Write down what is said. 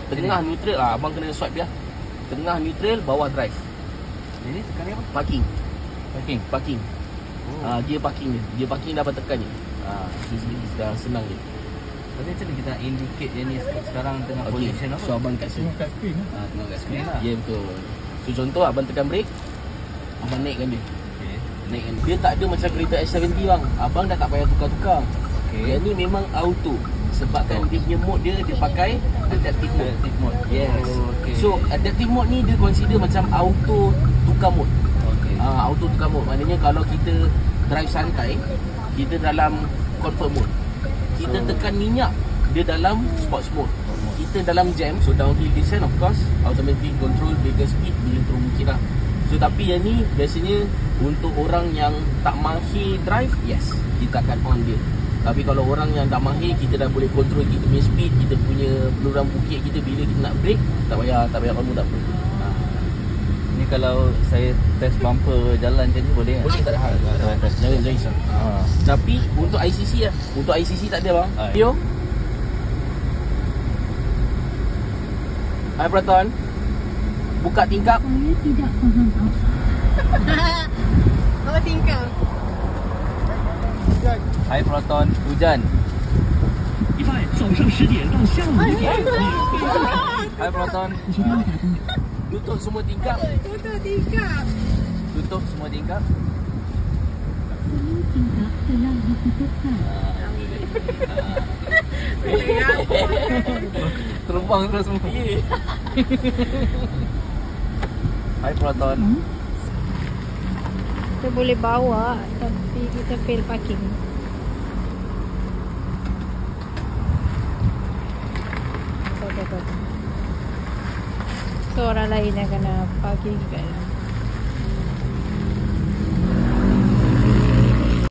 Tengah neutral lah, abang kena swipe dia. Tengah neutral, bawah drive. Jadi sekarang apa? Parking. Parking. Dia parking dia. Dia parking dah abang tekan ni. Dah senang je. Tapi macam mana kita indicate dia ni sekarang tengah position apa? So abang kat sini. Tengok kat screen lah. Tengok kat screen lah. Ya betul. So contoh abang tekan brake, abang naikkan dia. Okay. Naikkan. Dia tak ada macam kereta S70 bang. Abang dah tak payah tukar-tukar. Okay. Yang ni memang auto. Sebabkan dia punya mode dia pakai adaptive mode. Adaptive mode. Yes. Okay. So adaptive mode ni dia consider macam auto tukar mode. Okay. Auto tukar mode. Maknanya kalau kita drive santai, kita dalam comfort mode. Kita tekan minyak, dia dalam sports mode. Kita dalam jam, so downhill descent of course automatic control vehicle speed bila turun bukit lah. So tapi yang ni biasanya untuk orang yang tak mahir drive, yes, kita akan on dia. Tapi kalau orang yang dah mahir, kita dah boleh control kita punya speed, kita punya peluang bukit kita bila kita nak brake, tak payah kamu tak perlu. Ni kalau saya test bumper jalan macam ni boleh kan? Boleh, tak ada hal. Jangan risau. Tapi untuk ICC lah. Untuk ICC tak ada bang. Yo. Hai Praton. Buka tingkap. Saya tidak faham apa. Apa tingkap? Hai Proton, hujan. 早上10点到下午5点。 Hai Proton. Tutup semua tingkap. Tutup tingkap. Tutup semua tingkap. Semua tingkap telah ditutupkan. Terbang terus semua. Hai Proton. Kita boleh bawa tapi kita fail parking. So orang lain yang kena parking kat dalam.